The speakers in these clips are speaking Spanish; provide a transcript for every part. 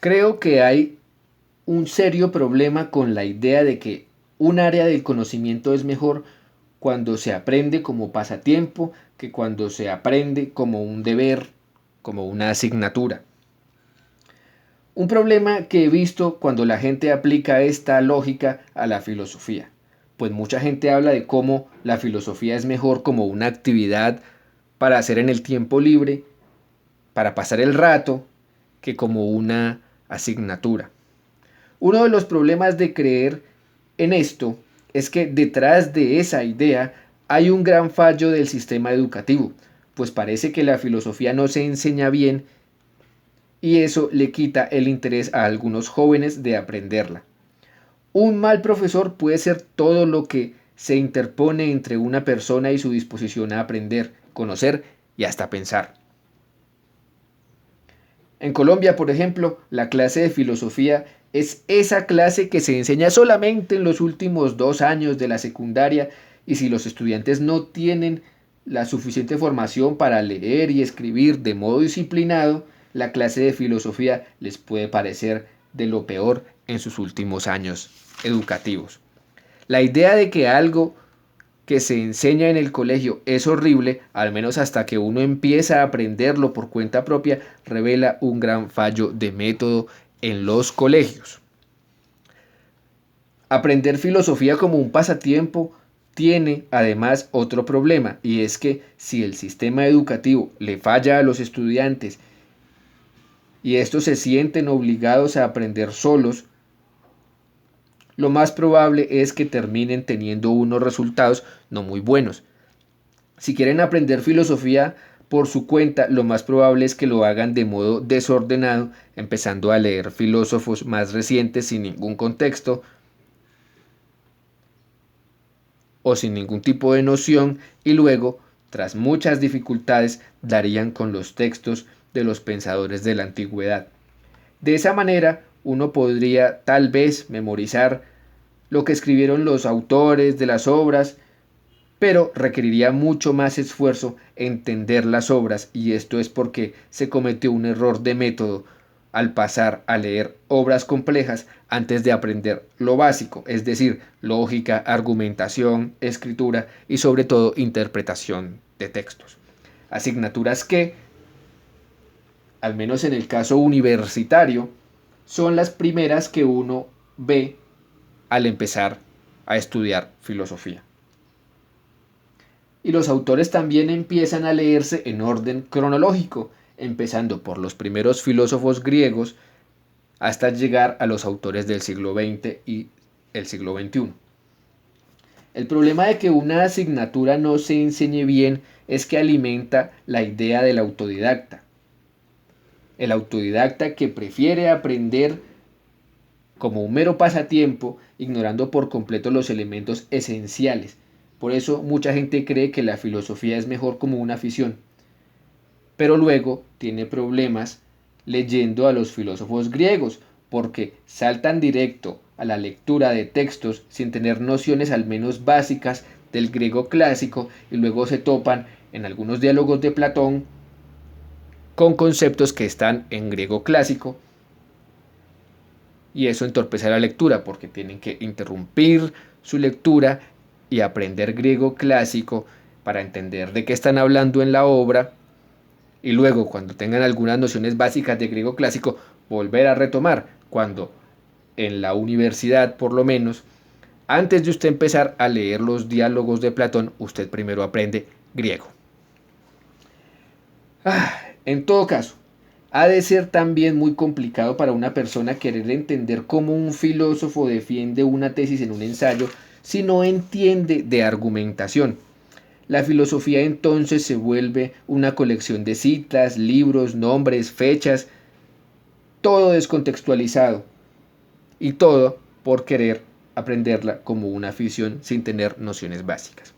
Creo que hay un serio problema con la idea de que un área del conocimiento es mejor cuando se aprende como pasatiempo que cuando se aprende como un deber, como una asignatura. Un problema que he visto cuando la gente aplica esta lógica a la filosofía, pues mucha gente habla de cómo la filosofía es mejor como una actividad para hacer en el tiempo libre, para pasar el rato, que como una asignatura. Uno de los problemas de creer en esto es que detrás de esa idea hay un gran fallo del sistema educativo, pues parece que la filosofía no se enseña bien y eso le quita el interés a algunos jóvenes de aprenderla. Un mal profesor puede ser todo lo que se interpone entre una persona y su disposición a aprender, conocer y hasta pensar. En Colombia, por ejemplo, la clase de filosofía es esa clase que se enseña solamente en los últimos 2 años de la secundaria y si los estudiantes no tienen la suficiente formación para leer y escribir de modo disciplinado, la clase de filosofía les puede parecer de lo peor en sus últimos años educativos. La idea de que algo que se enseña en el colegio es horrible, al menos hasta que uno empieza a aprenderlo por cuenta propia, revela un gran fallo de método en los colegios. Aprender filosofía como un pasatiempo tiene además otro problema, y es que si el sistema educativo le falla a los estudiantes y estos se sienten obligados a aprender solos, lo más probable es que terminen teniendo unos resultados no muy buenos. Si quieren aprender filosofía por su cuenta, lo más probable es que lo hagan de modo desordenado, empezando a leer filósofos más recientes sin ningún contexto o sin ningún tipo de noción y luego, tras muchas dificultades, darían con los textos de los pensadores de la antigüedad. De esa manera, uno podría tal vez memorizar lo que escribieron los autores de las obras, pero requeriría mucho más esfuerzo entender las obras y esto es porque se cometió un error de método al pasar a leer obras complejas antes de aprender lo básico, es decir, lógica, argumentación, escritura y sobre todo interpretación de textos. Asignaturas que, al menos en el caso universitario, son las primeras que uno ve al empezar a estudiar filosofía. Y los autores también empiezan a leerse en orden cronológico, empezando por los primeros filósofos griegos hasta llegar a los autores del siglo XX y el siglo XXI. El problema de que una asignatura no se enseñe bien es que alimenta la idea del autodidacta. El autodidacta que prefiere aprender como un mero pasatiempo, ignorando por completo los elementos esenciales. Por eso mucha gente cree que la filosofía es mejor como una afición, pero luego tiene problemas leyendo a los filósofos griegos, porque saltan directo a la lectura de textos sin tener nociones al menos básicas del griego clásico y luego se topan en algunos diálogos de Platón con conceptos que están en griego clásico y eso entorpece la lectura porque tienen que interrumpir su lectura y aprender griego clásico para entender de qué están hablando en la obra y luego cuando tengan algunas nociones básicas de griego clásico volver a retomar cuando en la universidad por lo menos antes de usted empezar a leer los diálogos de Platón usted primero aprende griego. En todo caso, ha de ser también muy complicado para una persona querer entender cómo un filósofo defiende una tesis en un ensayo si no entiende de argumentación. La filosofía entonces se vuelve una colección de citas, libros, nombres, fechas, todo descontextualizado y todo por querer aprenderla como una afición sin tener nociones básicas.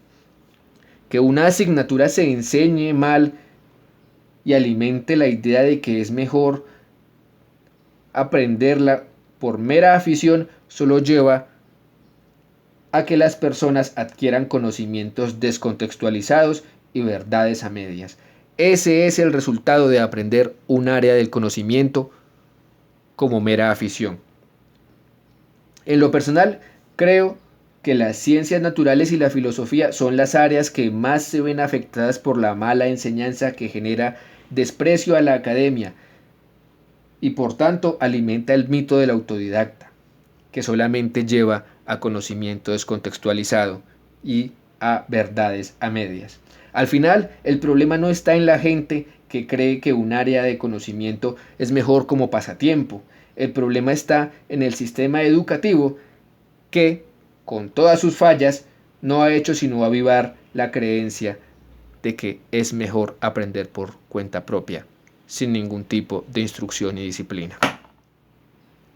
Que una asignatura se enseñe mal y alimente la idea de que es mejor aprenderla por mera afición solo lleva a que las personas adquieran conocimientos descontextualizados y verdades a medias. Ese es el resultado de aprender un área del conocimiento como mera afición. En lo personal, creo que las ciencias naturales y la filosofía son las áreas que más se ven afectadas por la mala enseñanza que genera desprecio a la academia y por tanto alimenta el mito del autodidacta, que solamente lleva a conocimiento descontextualizado y a verdades a medias. Al final, el problema no está en la gente que cree que un área de conocimiento es mejor como pasatiempo. El problema está en el sistema educativo que, con todas sus fallas, no ha hecho sino avivar la creencia de que es mejor aprender por cuenta propia, sin ningún tipo de instrucción y disciplina.